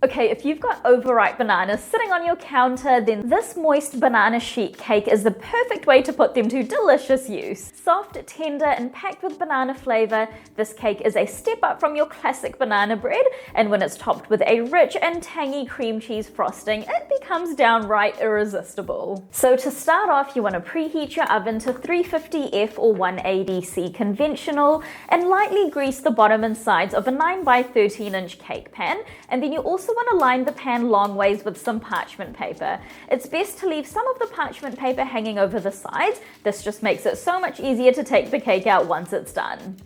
Okay, if you've got overripe bananas sitting on your counter, then this moist banana sheet cake is the perfect way to put them to delicious use. Soft, tender, and packed with banana flavor, this cake is a step up from your classic banana bread, and when it's topped with a rich and tangy cream cheese frosting, it becomes downright irresistible. So to start off, you want to preheat your oven to 350F or 180C conventional, and lightly grease the bottom and sides of a 9 by 13 inch cake pan, and then you also want to line the pan long ways with some parchment paper. It's best to leave some of the parchment paper hanging over the sides. This just makes it so much easier to take the cake out once it's done.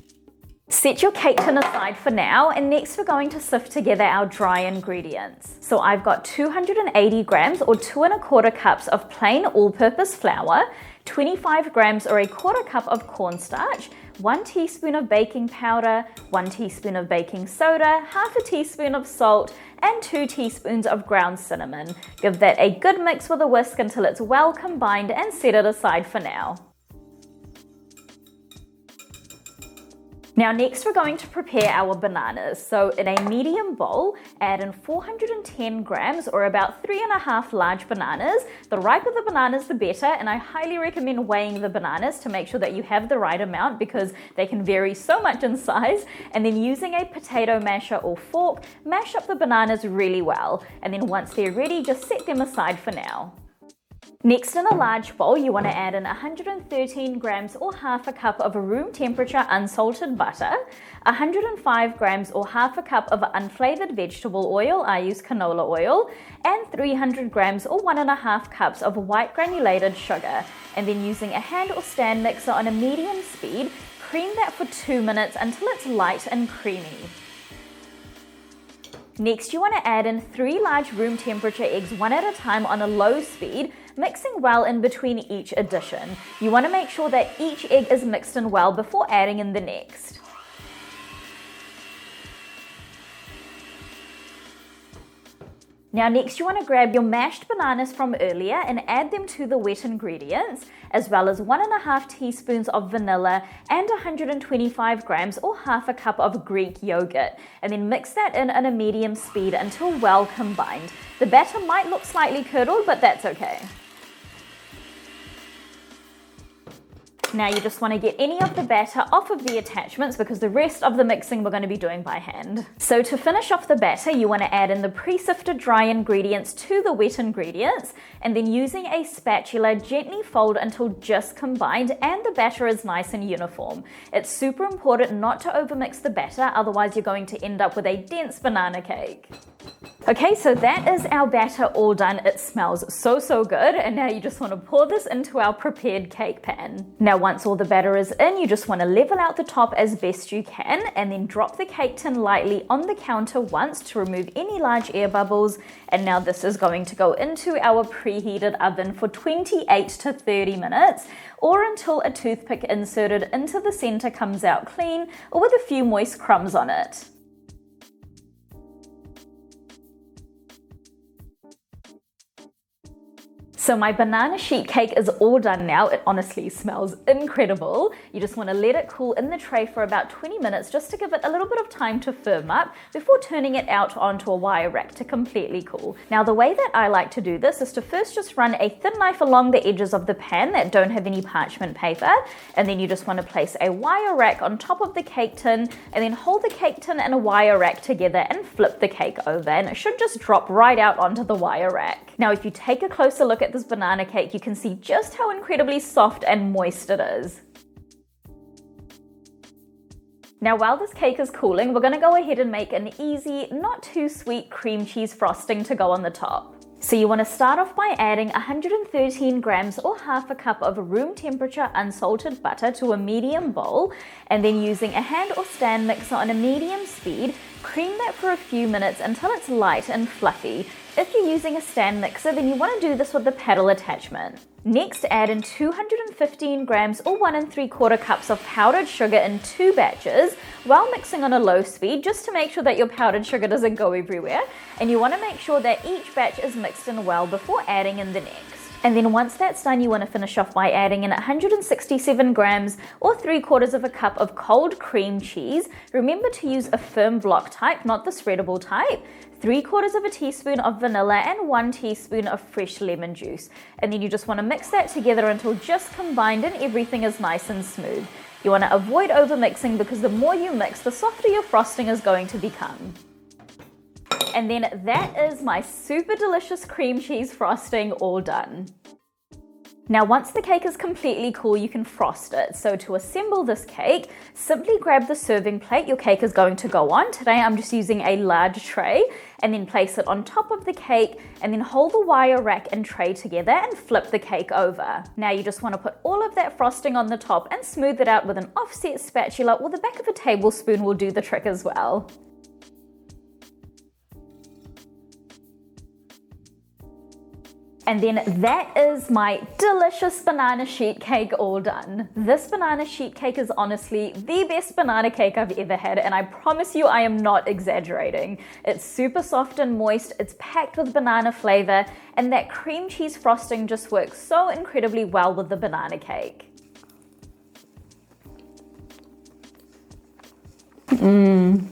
Set your cake tin aside for now, and next we're going to sift together our dry ingredients. So I've got 280 grams or 2 1/4 cups of plain all-purpose flour, 25 grams or 1/4 cup of cornstarch, 1 teaspoon of baking powder, 1 teaspoon of baking soda, half a teaspoon of salt, and 2 teaspoons of ground cinnamon. Give that a good mix with a whisk until it's well combined and set it aside for now. Now next we're going to prepare our bananas. So in a medium bowl, add in 410 grams or about 3.5 large bananas. The riper the bananas, the better, and I highly recommend weighing the bananas to make sure that you have the right amount because they can vary so much in size. And then using a potato masher or fork, mash up the bananas really well. And then once they're ready, just set them aside for now. Next, in a large bowl, you want to add in 113 grams or half a cup of room temperature unsalted butter, 105 grams or half a cup of unflavored vegetable oil, I use canola oil, and 300 grams or 1.5 cups of white granulated sugar. And then using a hand or stand mixer on a medium speed, cream that for 2 minutes until it's light and creamy. Next, you want to add in 3 large room temperature eggs one at a time on a low speed, mixing well in between each addition. You want to make sure that each egg is mixed in well before adding in the next. Now next you want to grab your mashed bananas from earlier and add them to the wet ingredients, as well as 1.5 teaspoons of vanilla and 125 grams or half a cup of Greek yogurt, and then mix that in a medium speed until well combined. The batter might look slightly curdled, but that's okay. Now you just want to get any of the batter off of the attachments because the rest of the mixing we're going to be doing by hand. So to finish off the batter, you want to add in the pre-sifted dry ingredients to the wet ingredients, and then using a spatula gently fold until just combined and the batter is nice and uniform. It's super important not to overmix the batter, otherwise you're going to end up with a dense banana cake. Okay, so that is our batter all done. It smells so good, and now you just want to pour this into our prepared cake pan. Now once all the batter is in, you just want to level out the top as best you can, and then drop the cake tin lightly on the counter once to remove any large air bubbles. And now this is going to go into our preheated oven for 28 to 30 minutes, or until a toothpick inserted into the center comes out clean or with a few moist crumbs on it. So my banana sheet cake is all done now. It honestly smells incredible. You just want to let it cool in the tray for about 20 minutes just to give it a little bit of time to firm up before turning it out onto a wire rack to completely cool. Now the way that I like to do this is to first just run a thin knife along the edges of the pan that don't have any parchment paper, and then you just want to place a wire rack on top of the cake tin, and then hold the cake tin and a wire rack together and flip the cake over, and it should just drop right out onto the wire rack. Now if you take a closer look at this banana cake, you can see just how incredibly soft and moist it is. Now while this cake is cooling, we're going to go ahead and make an easy, not too sweet cream cheese frosting to go on the top. So you want to start off by adding 113 grams or half a cup of room temperature unsalted butter to a medium bowl, and then using a hand or stand mixer on a medium speed, cream that for a few minutes until it's light and fluffy. If you're using a stand mixer, then you want to do this with the paddle attachment. Next, add in 215 grams or 1 3/4 cups of powdered sugar in 2 batches while mixing on a low speed, just to make sure that your powdered sugar doesn't go everywhere. And you want to make sure that each batch is mixed in well before adding in the next. And then once that's done, you want to finish off by adding in 167 grams or 3/4 cup of cold cream cheese. Remember to use a firm block type, not the spreadable type. 3/4 of a teaspoon of vanilla, and 1 teaspoon of fresh lemon juice. And then you just want to mix that together until just combined and everything is nice and smooth. You want to avoid over mixing because the more you mix, the softer your frosting is going to become. And then that is my super delicious cream cheese frosting all done. Now once the cake is completely cool, you can frost it. So to assemble this cake, simply grab the serving plate your cake is going to go on. Today I'm just using a large tray, and then place it on top of the cake, and then hold the wire rack and tray together and flip the cake over. Now you just want to put all of that frosting on the top and smooth it out with an offset spatula, or the back of a tablespoon will do the trick as well. And then that is my delicious banana sheet cake all done. This banana sheet cake is honestly the best banana cake I've ever had, and I promise you I am not exaggerating. It's super soft and moist, it's packed with banana flavor, and that cream cheese frosting just works so incredibly well with the banana cake.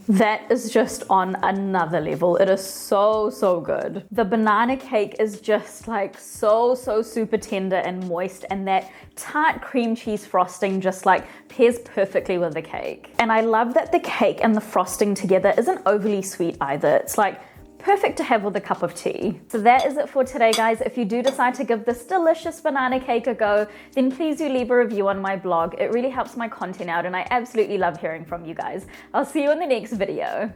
That is just on another level. It is so good. The banana cake is just like so super tender and moist, and that tart cream cheese frosting just like pairs perfectly with the cake. And I love that the cake and the frosting together isn't overly sweet either. It's like perfect to have with a cup of tea. So that is it for today, guys. If you do decide to give this delicious banana cake a go, then please do leave a review on my blog. It really helps my content out, and I absolutely love hearing from you guys. I'll see you in the next video.